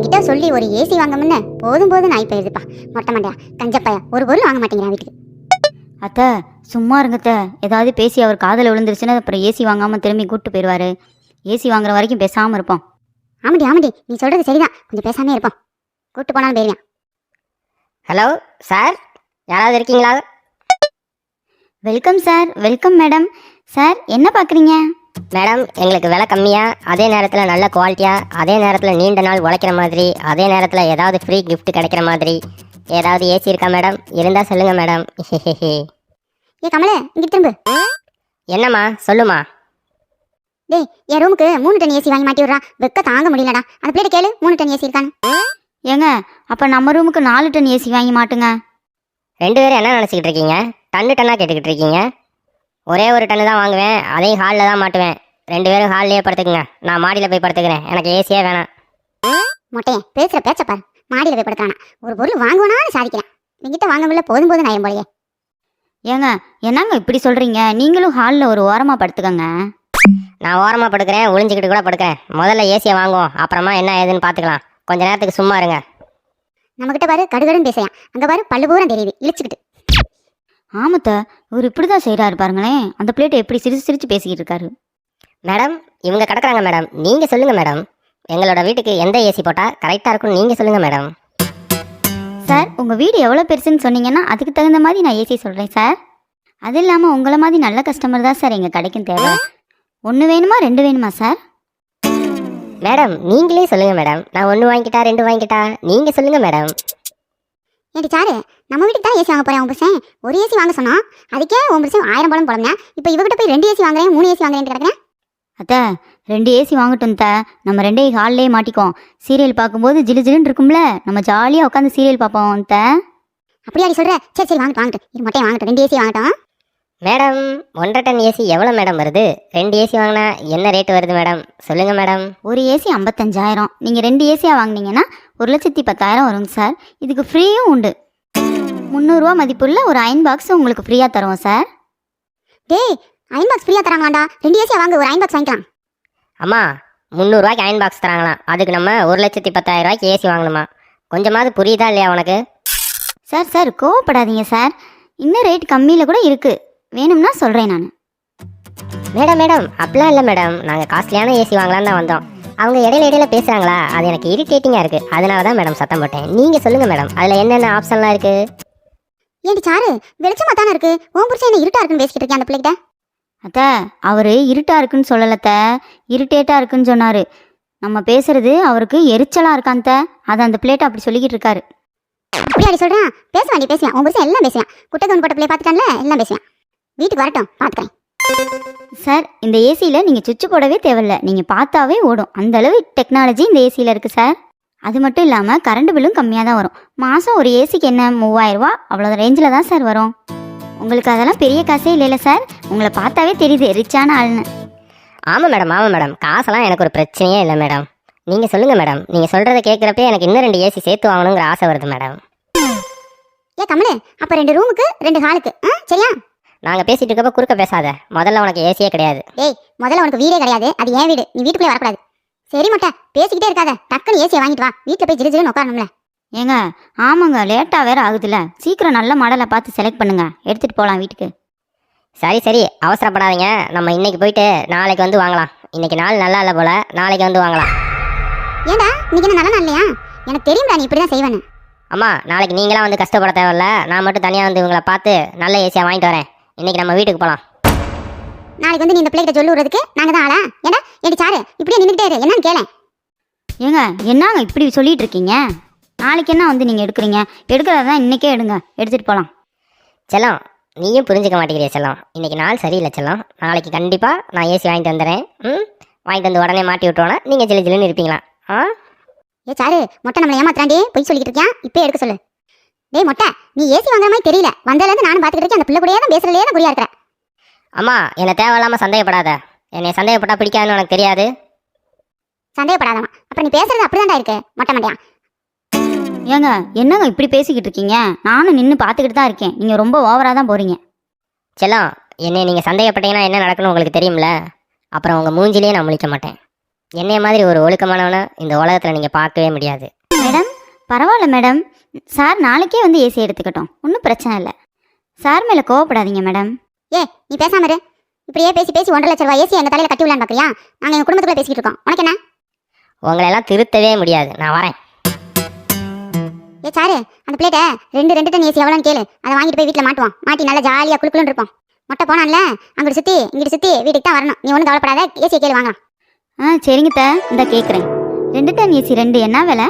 என்கிட்ட சொல்லி ஒரு ஏசி வாங்க முன்ன போதும் போதும் நாய் போயிருதுப்பா. மொட்டை மண்டையா கஞ்சப்பையா ஒரு பொருள் வாங்க மாட்டேங்கிறான் வீட்டுக்கு. அத்தை சும்மா இருங்கத்த. ஏதாவது பேசி அவர் காதில் விழுந்துருச்சுன்னா அப்புறம் ஏசி வாங்காமல் திரும்பி கூப்பிட்டு போயிடுவார். ஏசி வாங்குற வரைக்கும் பேசாமல் இருப்போம். ஆமாடி ஆமாடி, நீ சொல்றது சரிதான், கொஞ்சம் பேசாமே இருப்போம். கூப்பிட்டு போனாலும் போயிருவேன். ஹலோ சார், யாராவது இருக்கீங்களா? Welcome sir. Welcome madam. Sir என்ன பார்க்குறீங்க? மேடம், எங்களுக்கு விலை கம்மியாக, அதே நேரத்தில் நல்ல குவாலிட்டியாக, அதே நேரத்தில் நீண்ட நாள் உழைக்கிற மாதிரி, அதே நேரத்தில் ஏதாவது ஃப்ரீ gift கிடைக்கிற மாதிரி ஏதாவது ஏசி இருக்கா மேடம்? இருந்தால் சொல்லுங்கள் மேடம். ஏ கமலே, இங்கே திரும்ப. என்னம்மா சொல்லுமா? டேய், என் ரூமுக்கு 3 டன் ஏசி வாங்கி மாட்டி விட்றா. வெக்க தாங்க முடியலடா. அந்த பிள்ளைகிட்ட கேளு 3 டன் ஏசி இருக்கான்னு. ஏங்க அப்போ நம்ம ரூமுக்கு 4 டன் ஏசி வாங்கி மாட்டுங்க. 2 பேரும் என்ன நினச்சிக்கிட்டு இருக்கீங்க? டன்னாக கேட்டுக்கிட்டு இருக்கீங்க. ஒரே ஒரு டன்னு தான் வாங்குவேன், அதையும் ஹாலில் தான் மாட்டுவேன். 2 பேரும் ஹால்லேயே படுத்துக்குங்க, நான் மாடியில் போய் படுத்துக்கிறேன். எனக்கு ஏசியே வேணாம். மொட்டையே பேசுகிற பேச்ச பாரு. மாடியில் போய் படுக்கிறானா? ஒரு பொருள் வாங்குவானான்னு சாதிக்கிறேன். என்கிட்ட வாங்க முடியல, போதும் போதும் நான் போலையே. ஏங்க என்னங்க இப்படி சொல்கிறீங்க? நீங்களும் ஹாலில் ஒரு ஓரமாக படுத்துக்கங்க. நான் ஓரமாக படுக்கிறேன், ஒளிஞ்சிக்கிட்டு கூட படுக்கிறேன். முதல்ல ஏசியை வாங்குவோம், அப்புறமா என்ன ஏதுன்னு பார்த்துக்கலாம். கொஞ்ச நேரத்துக்கு சும்மா இருங்க. நம்மகிட்ட பாரு கடுகடுன்னு பேசையான், அங்கே பாரு பல்லு பூரம் தெரியுது இழிச்சுக்கிட்டு. ஆமத்த, இவர் இப்படி தான் செய்கிறாரு பாருங்களேன். அந்த பிளேட்டை எப்படி சிரிச்சு சிரிச்சு பேசிக்கிட்டு இருக்காரு. மேடம், இவங்க கிடக்குறாங்க மேடம். நீங்கள் சொல்லுங்கள் மேடம், எங்களோட வீட்டுக்கு எந்த ஏசி போட்டால் கரெக்டாக இருக்கும்னு நீங்கள் சொல்லுங்கள் மேடம். சார் உங்கள் வீடு எவ்வளோ பெருசுன்னு சொன்னீங்கன்னா அதுக்கு தகுந்த மாதிரி நான் ஏசி சொல்கிறேன் சார். அது இல்லாமல் உங்களை மாதிரி நல்ல கஸ்டமர் தான் சார் எங்கள் கடைக்கும் தேவை. 1 வேணுமா 2 வேணுமா சார்? மேடம் நீங்களே சொல்லுங்கள் மேடம். நான் 1 வாங்கிட்டா 2 வாங்கிட்டா நீங்கள் சொல்லுங்கள் மேடம். ஏடி சாரு, நம்ம வீட்டுக்கு தான் ஏசி வாங்க போறேன். உன் புருஷன் ஒரு ஏசி வாங்க சொன்னா, அதுக்கே உன் புருஷன் 1000 பழம் போலம்னா. இப்போ இவகிட்ட போய் 2 ஏசி வாங்குறேன் 3 ஏசி வாங்குறேன் கிடக்குறேன். அத்தை 2 ஏசி வாங்கட்டும் த. நம்ம 2 ஹால்லே மாட்டிக்குவோம். சீரியல் பார்க்கும்போது ஜிலு ஜிலுன்னு இருக்கும்ல, நம்ம ஜாலியாக உட்காந்து சீரியல் பார்ப்போம் த. அப்படியா நீ சொல்ற? சரி சரி வாங்கட்டு இது மொட்டையை வாங்கட்டும். 2 ஏசி வாங்கட்டும். மேடம் 1.5 டன் ஏசி எவ்வளோ மேடம் வருது? 2 ஏசி வாங்கினா என்ன ரேட்டு வருது மேடம்? சொல்லுங்கள் மேடம். ஒரு ஏசி 55,000. நீங்கள் 2 ஏசியாக வாங்கினீங்கன்னா 1,10,000 வருங்க சார். இதுக்கு ஃப்ரீயும் உண்டு. 300 ரூபா மதிப்புள்ள ஒரு அயன் பாக்ஸ் உங்களுக்கு ஃப்ரீயாக தருவோம் சார். டேய், அயன் பாக்ஸ் ஃப்ரீயா தராங்களாண்டா? 2 ஏசியா வாங்க, ஒரு அயன் பாக்ஸ் வாங்கிக்கலாம். அம்மா 300 ரூபாய்க்கு அயன் பாக்ஸ் தராங்களாம். அதுக்கு நம்ம 1,10,000 ரூபாய்க்கு ஏசி வாங்கணுமா? கொஞ்சமாவது புரியுதா இல்லையா உனக்கு? சார் சார் கோவப்படாதீங்க சார். இன்னும் ரேட் கம்மியில் கூட இருக்குது, வேணும்னா சொல்கிறேன் நான். மேடம் மேடம் அப்படிலாம் இல்லை மேடம், நாங்கள் காஸ்ட்லியான ஏசி வாங்கலான்னு தான் வந்தோம். அவங்க இடையில பேசுகிறாங்களா, அது எனக்கு இரிட்டேட்டிங்காக இருக்குது. அதனால தான் மேடம் சத்தம் போட்டேன். நீங்கள் சொல்லுங்கள் மேடம், அதில் என்னென்ன ஆப்ஷன்லாம் இருக்குது? ஏடி சாரு, வெளிச்சமா தானே இருக்கு. உன் புருஷன் என்ன இருட்டா இருக்குன்னு பேசிக்கிட்டு இருக்கேன் அந்த பிள்ளைகிட்ட. அத்தை அவர் இருட்டாக இருக்குன்னு சொல்லலத்த, இரிட்டேட்டாக இருக்குன்னு சொன்னார். நம்ம பேசுறது அவருக்கு எரிச்சலாக இருக்கான்த்த, அதை அந்த பிளேட்டை அப்படி சொல்லிக்கிட்டு இருக்காரு. அப்படியாடி சொல்கிறேன்? பேசுவாண்டி பேசுவேன். உன் புருஷன் எல்லாம் பேசுவேன். குட்டை கவுன் போட்ட பிள்ளை பார்த்துட்டான்ல, எல்லாம் பேசுவேன். வீட்டுக்கு வரட்டும் பார்த்துக்கிறேன். சார் இந்த ஏசியில் நீங்கள் சுவிட்ச் போடவே தேவையில்லை, நீங்கள் பார்த்தாவே ஓடும். அந்தளவு டெக்னாலஜி இந்த ஏசியில் இருக்குது சார். அது மட்டும் இல்லாமல் கரண்ட் பில்லும் கம்மியாக தான் வரும். மாதம் ஒரு ஏசிக்கு என்ன 3000 ரூபா அவ்வளோ ரேஞ்சில் தான் சார் வரும். உங்களுக்கு அதெல்லாம் பெரிய காசே இல்லைல்ல சார். உங்களை பார்த்தாவே தெரியுது ரிச்சான ஆள்னு. ஆமாம் மேடம், காசெல்லாம் எனக்கு ஒரு பிரச்சனையே இல்லை மேடம். நீங்கள் சொல்லுங்கள் மேடம். நீங்கள் சொல்கிறத கேட்குறப்பே எனக்கு இன்னும் 2 ஏசி சேர்த்து வாங்கணுங்கிற ஆசை வருது மேடம். ஏ கமலு, அப்போ 2 ரூமுக்கு 2 ஹாலுக்கு சரியா? நாங்கள் பேசிட்டு இருக்கப்ப குறுக்க பேசாத. முதல்ல உனக்கு ஏசியே கிடையாது. ஏய், முதல்ல உனக்கு வீடே கிடையாது, அது ஏன் வீடு. நீ வீட்டுக்குள்ளே வரக்கூடாது. சரி மொட்டை, பேசிக்கிட்டே இருக்காத, டக்குன்னு ஏசியை வாங்கிட்டு வா. வீட்டில் போய் ஜிலு ஜிலுன்னு உட்காரணும்ல. ஏங்க ஆமாங்க, லேட்டாக வேறு ஆகுதுல்ல. சீக்கிரம் நல்ல மாடலை பார்த்து செலக்ட் பண்ணுங்கள், எடுத்துகிட்டு போகலாம் வீட்டுக்கு. சரி அவசரப்படாதீங்க. நம்ம இன்னைக்கு போயிட்டு நாளைக்கு வந்து வாங்கலாம். இன்னைக்கு நாள் நல்லா இல்லை போல, நாளைக்கு வந்து வாங்கலாம். ஏண்டா இன்னைக்கு என்ன நல்ல நாள் இல்லையா? எனக்கு தெரியும்டா நீ இப்படி தான் செய்வேன்னு. அம்மா நாளைக்கு நீங்களாம் வந்து கஷ்டப்பட தேவையில்ல. நான் மட்டும் தனியாக வந்து இவங்களை பார்த்து நல்ல ஏசியாக வாங்கிட்டு வரேன். இன்னைக்கு நம்ம வீட்டுக்கு போகலாம். நாளைக்கு வந்து நீ இந்த பிள்ளைகிட்ட சொல்லி விடுறதுக்கு நாங்கள் தான் ஆளா? ஏண்டா ஏடி சாரு, இப்படியே நின்றுட்டே இரு, என்னன்னு கேளேன். ஏங்க என்னங்க இப்படி சொல்லிட்டு இருக்கீங்க? நாளைக்கு என்ன வந்து நீங்கள் எடுக்கிறீங்க? எடுக்கிறதா தான் இன்றைக்கே எடுங்க, எடுத்துகிட்டு போகலாம். செல்லம், நீயும் புரிஞ்சிக்க மாட்டேங்கிறிய செல்லம். இன்னைக்கு நாள் சரியில்லை செல்லம். நாளைக்கு கண்டிப்பாக நான் ஏசி வாங்கிட்டு வந்துடுறேன். வாங்கிட்டு வந்து உடனே மாட்டி விட்டுருவோன்னா நீங்கள் ஜிலு ஜிலுன்னு இருப்பீங்களா? ஏ சாரு, மொட்டை நம்மளை ஏமாத்துறாண்டி, போய் சொல்லிக்கிட்டு இருக்கியா? இப்போ எடுக்க சொல்லு. டேய் மொட்டை, நீ ஏசி வாங்குற மாதிரி தெரியல. வந்ததுலேருந்து நானும் பார்த்துக்கிட்டு இருக்கேன், அந்த பிள்ளை கூடயே தான் பேசுறதுலேயே தான் குறியா இருக்கிறேன். அம்மா என்னை தேவையில்லாமல் சந்தேகப்படாத. என்னை சந்தேகப்பட்டா பிடிக்காதுன்னு உனக்கு தெரியாது. சந்தேகப்படாதம்மா. அப்புறம் நீ பேசுறது அப்படிதான்டா இருக்கு மொட்டை மண்டையா. ஏங்க என்னங்க இப்படி பேசிக்கிட்டு இருக்கீங்க? நானும் நின்று பார்த்துக்கிட்டு தான் இருக்கேன். நீங்கள் ரொம்ப ஓவராக தான் போகிறீங்க. செல்லம், என்னை நீங்கள் சந்தேகப்பட்டீங்கன்னா என்ன நடக்கணும் உங்களுக்கு தெரியும்ல. அப்புறம் உங்கள் மூஞ்சிலேயே நான் முழிக்க மாட்டேன். என்னைய மாதிரி ஒரு ஒழுக்கமானவனை இந்த உலகத்தில் நீங்கள் பார்க்கவே முடியாது. மேடம் பரவாயில்ல மேடம், சார் நாளைக்கே வந்து ஏசி எடுத்துக்கட்டும், ஒன்றும் பிரச்சனை இல்லை. சார் மேலே கோவப்படாதீங்க மேடம். நீ பேசாம இரு. இப்படியே பேசி பேசி 1.5 லட்ச ரூபாய் ஏசி எங்க தலையில கட்டி விடலான்னு பாக்குறியா? நாங்க எங்க குடும்பத்துக்குள்ள பேசிக்கிட்டு இருக்கோம், உனக்கு என்ன? உங்களை எல்லாம் திருத்தவே முடியாது, நான் வரேன். சாரு, அந்த பிளேட்டை 2 டன் ஏசி எவ்வளோன்னு கேளு. அதை வாங்கிட்டு போய் வீட்டில் மாட்டுவோம். மாட்டி நல்லா ஜாலியாக குளுக்குன்னு இருப்போம். மொட்டை போனான்ல, அங்கிட்டு சுற்றி இங்கிட்டு சுற்றி வீட்டுக்கு தான் வரணும். நீ ஒன்றும் கவலைப்படாத, ஏசியை கேளு வாங்கலாம். சரிங்க இந்த கேட்குறேன். 2 டன் ஏசி 2 என்ன விலை?